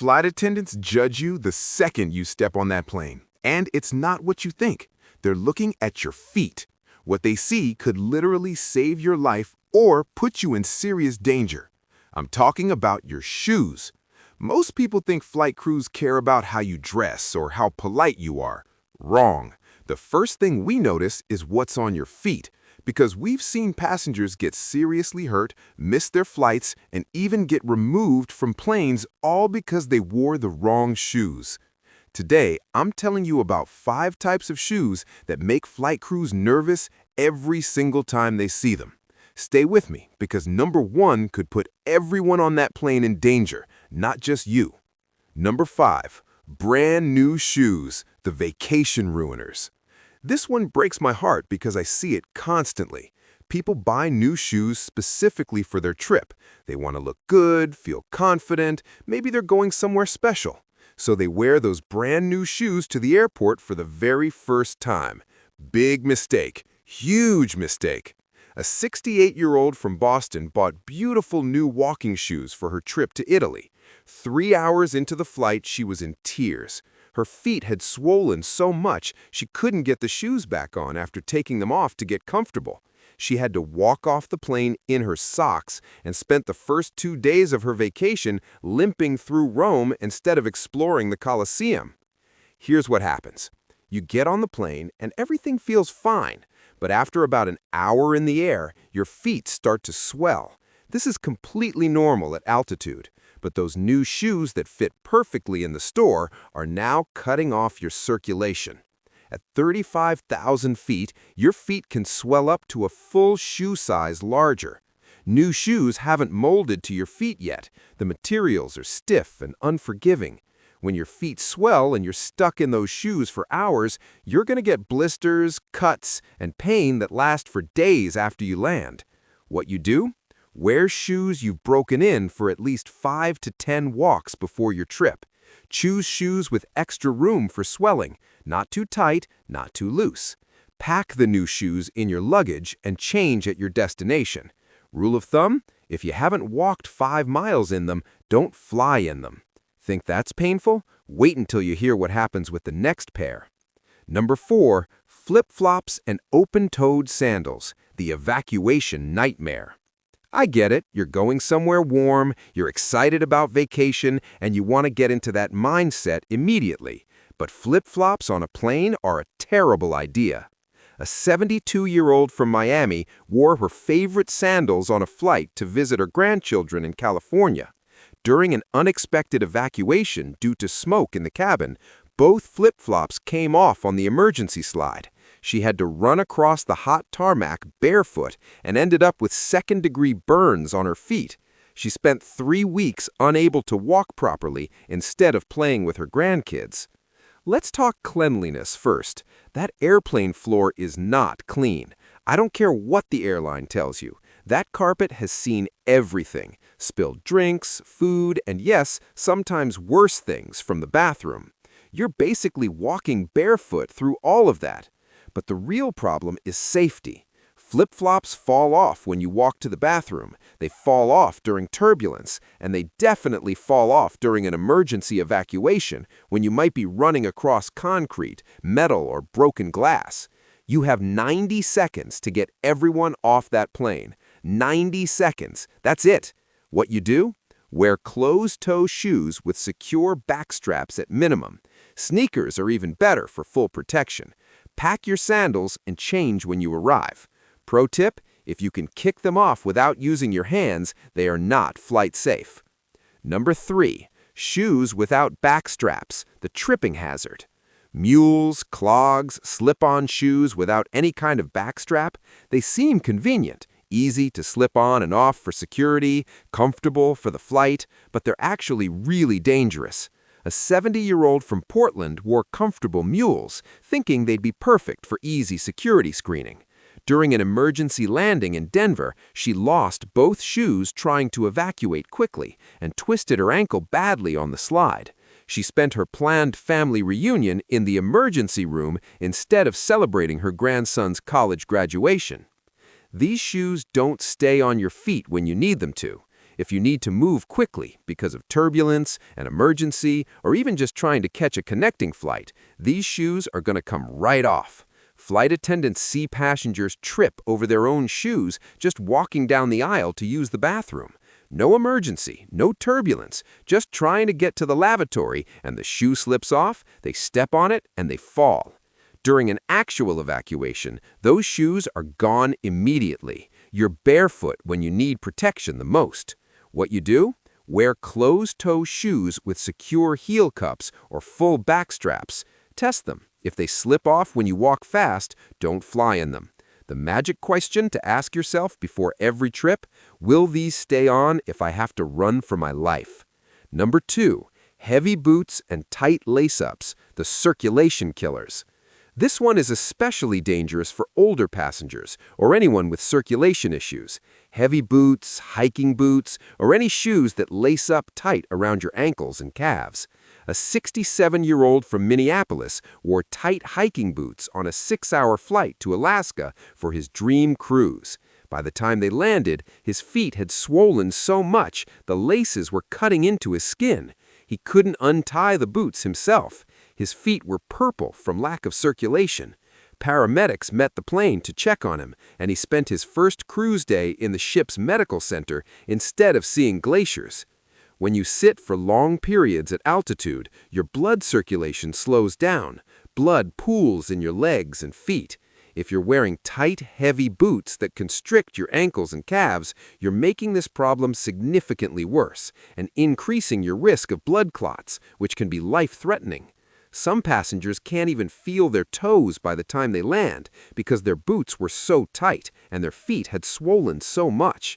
Flight attendants judge you the second you step on that plane. And it's not what you think. They're looking at your feet. What they see could literally save your life or put you in serious danger. I'm talking about your shoes. Most people think flight crews care about how you dress or how polite you are. Wrong. The first thing we notice is what's on your feet, because we've seen passengers get seriously hurt, miss their flights, and even get removed from planes all because they wore the wrong shoes. Today, I'm telling you about 5 types of shoes that make flight crews nervous every single time they see them. Stay with me, because number 1 could put everyone on that plane in danger, not just you. Number 5, brand new shoes, the vacation ruiners. This one breaks my heart because I see it constantly. People buy new shoes specifically for their trip. They want to look good, feel confident, maybe they're going somewhere special. So they wear those brand new shoes to the airport for the very first time. Big mistake. Huge mistake. A 68-year-old from Boston bought beautiful new walking shoes for her trip to Italy. 3 hours into the flight, she was in tears. Her feet had swollen so much she couldn't get the shoes back on after taking them off to get comfortable. She had to walk off the plane in her socks and spent the first 2 days of her vacation limping through Rome instead of exploring the Colosseum. Here's what happens. You get on the plane and everything feels fine, but after about an hour in the air, your feet start to swell. This is completely normal at altitude, but those new shoes that fit perfectly in the store are now cutting off your circulation. At 35,000 feet, your feet can swell up to a full shoe size larger. New shoes haven't molded to your feet yet. The materials are stiff and unforgiving. When your feet swell and you're stuck in those shoes for hours, you're going to get blisters, cuts, and pain that last for days after you land. What you do? Wear shoes you've broken in for at least 5 to 10 walks before your trip. Choose shoes with extra room for swelling, not too tight, not too loose. Pack the new shoes in your luggage and change at your destination. Rule of thumb, if you haven't walked 5 miles in them, don't fly in them. Think that's painful? Wait until you hear what happens with the next pair. Number 4, flip-flops and open-toed sandals, the evacuation nightmare. I get it, you're going somewhere warm, you're excited about vacation, and you want to get into that mindset immediately. But flip-flops on a plane are a terrible idea. A 72-year-old from Miami wore her favorite sandals on a flight to visit her grandchildren in California. During an unexpected evacuation due to smoke in the cabin, both flip-flops came off on the emergency slide. She had to run across the hot tarmac barefoot and ended up with second-degree burns on her feet. She spent 3 weeks unable to walk properly instead of playing with her grandkids. Let's talk cleanliness first. That airplane floor is not clean. I don't care what the airline tells you. That carpet has seen everything. Spilled drinks, food, and yes, sometimes worse things from the bathroom. You're basically walking barefoot through all of that. But the real problem is safety. Flip-flops fall off when you walk to the bathroom, they fall off during turbulence, and they definitely fall off during an emergency evacuation when you might be running across concrete, metal, or broken glass. You have 90 seconds to get everyone off that plane. 90 seconds. That's it. What you do? Wear closed-toe shoes with secure backstraps at minimum. Sneakers are even better for full protection. Pack your sandals and change when you arrive. Pro tip, if you can kick them off without using your hands, they are not flight safe. Number 3, shoes without backstraps, the tripping hazard. Mules, clogs, slip-on shoes without any kind of backstrap, they seem convenient, easy to slip on and off for security, comfortable for the flight, but they're actually really dangerous. A 70-year-old from Portland wore comfortable mules, thinking they'd be perfect for easy security screening. During an emergency landing in Denver, she lost both shoes trying to evacuate quickly and twisted her ankle badly on the slide. She spent her planned family reunion in the emergency room instead of celebrating her grandson's college graduation. These shoes don't stay on your feet when you need them to. If you need to move quickly because of turbulence, an emergency, or even just trying to catch a connecting flight, these shoes are going to come right off. Flight attendants see passengers trip over their own shoes just walking down the aisle to use the bathroom. No emergency, no turbulence, just trying to get to the lavatory, and the shoe slips off, they step on it, and they fall. During an actual evacuation, those shoes are gone immediately. You're barefoot when you need protection the most. What you do? Wear closed-toe shoes with secure heel cups or full back straps. Test them. If they slip off when you walk fast, don't fly in them. The magic question to ask yourself before every trip: will these stay on if I have to run for my life? Number 2, heavy boots and tight lace-ups, the circulation killers. This one is especially dangerous for older passengers or anyone with circulation issues. Heavy boots, hiking boots, or any shoes that lace up tight around your ankles and calves. A 67-year-old from Minneapolis wore tight hiking boots on a 6-hour flight to Alaska for his dream cruise. By the time they landed, his feet had swollen so much the laces were cutting into his skin. He couldn't untie the boots himself. His feet were purple from lack of circulation. Paramedics met the plane to check on him, and he spent his first cruise day in the ship's medical center instead of seeing glaciers. When you sit for long periods at altitude, your blood circulation slows down. Blood pools in your legs and feet. If you're wearing tight, heavy boots that constrict your ankles and calves, you're making this problem significantly worse and increasing your risk of blood clots, which can be life-threatening. Some passengers can't even feel their toes by the time they land because their boots were so tight and their feet had swollen so much.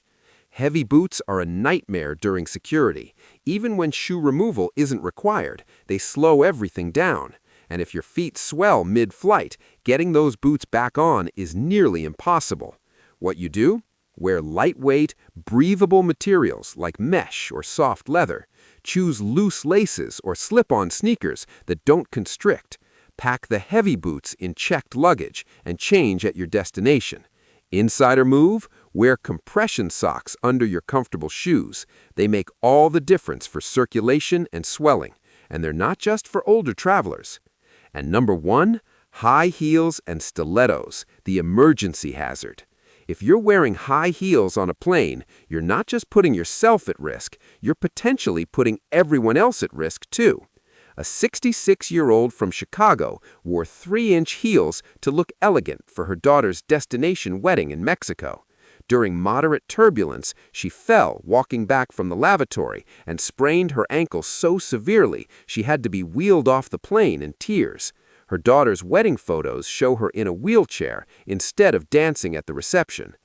Heavy boots are a nightmare during security. Even when shoe removal isn't required, they slow everything down. And if your feet swell mid-flight, getting those boots back on is nearly impossible. What you do? Wear lightweight, breathable materials like mesh or soft leather. Choose loose laces or slip-on sneakers that don't constrict. Pack the heavy boots in checked luggage and change at your destination. Insider move? Wear compression socks under your comfortable shoes. They make all the difference for circulation and swelling, and they're not just for older travelers. And number 1, high heels and stilettos, the emergency hazard. If you're wearing high heels on a plane, you're not just putting yourself at risk, you're potentially putting everyone else at risk too. A 66-year-old from Chicago wore 3-inch heels to look elegant for her daughter's destination wedding in Mexico. During moderate turbulence, she fell walking back from the lavatory and sprained her ankle so severely she had to be wheeled off the plane in tears. Her daughter's wedding photos show her in a wheelchair instead of dancing at the reception.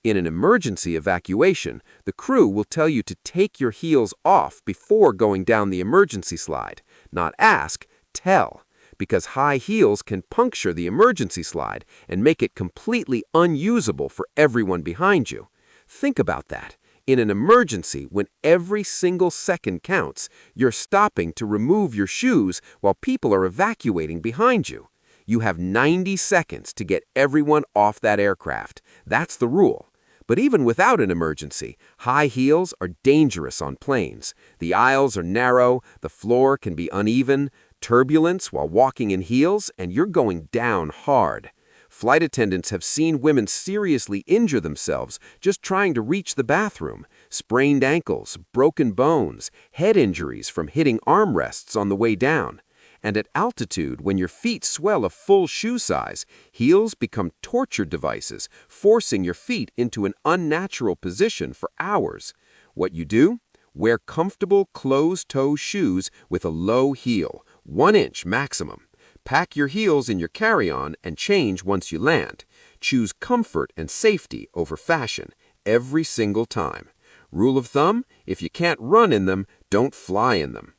In an emergency evacuation, the crew will tell you to take your heels off before going down the emergency slide. Not ask, tell. Because high heels can puncture the emergency slide and make it completely unusable for everyone behind you. Think about that. In an emergency, when every single second counts, you're stopping to remove your shoes while people are evacuating behind you. You have 90 seconds to get everyone off that aircraft. That's the rule. But even without an emergency, high heels are dangerous on planes. The aisles are narrow, the floor can be uneven, turbulence while walking in heels, and you're going down hard. Flight attendants have seen women seriously injure themselves just trying to reach the bathroom. Sprained ankles, broken bones, head injuries from hitting armrests on the way down. And at altitude, when your feet swell a full shoe size, heels become torture devices, forcing your feet into an unnatural position for hours. What you do? Wear comfortable closed-toe shoes with a low heel, 1 inch maximum. Pack your heels in your carry-on and change once you land. Choose comfort and safety over fashion every single time. Rule of thumb, if you can't run in them, don't fly in them.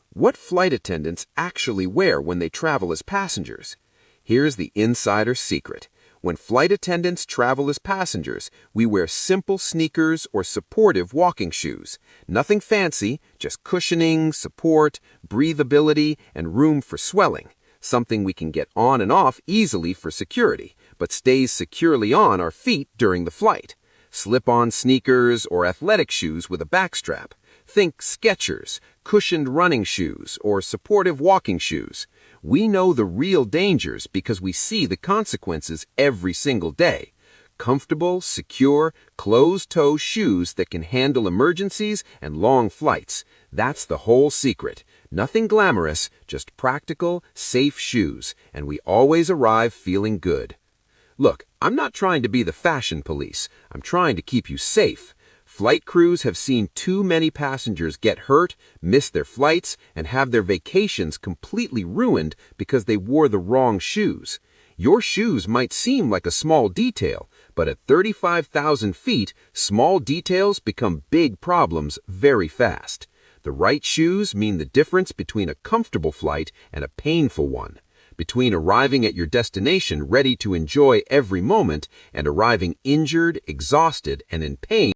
What flight attendants actually wear when they travel as passengers? Here's the insider secret. When flight attendants travel as passengers, we wear simple sneakers or supportive walking shoes. Nothing fancy, just cushioning, support, breathability, and room for swelling. Something we can get on and off easily for security, but stays securely on our feet during the flight. slip-on sneakers or athletic shoes with a backstrap. Think Skechers, cushioned running shoes, or supportive walking shoes. We know the real dangers because we see the consequences every single day. Comfortable, secure, closed-toe shoes that can handle emergencies and long flights. That's the whole secret. Nothing glamorous, just practical, safe shoes, and we always arrive feeling good. Look, I'm not trying to be the fashion police. I'm trying to keep you safe. Flight crews have seen too many passengers get hurt, miss their flights, and have their vacations completely ruined because they wore the wrong shoes. Your shoes might seem like a small detail, but at 35,000 feet, small details become big problems very fast. The right shoes mean the difference between a comfortable flight and a painful one, between arriving at your destination ready to enjoy every moment and arriving injured, exhausted, and in pain.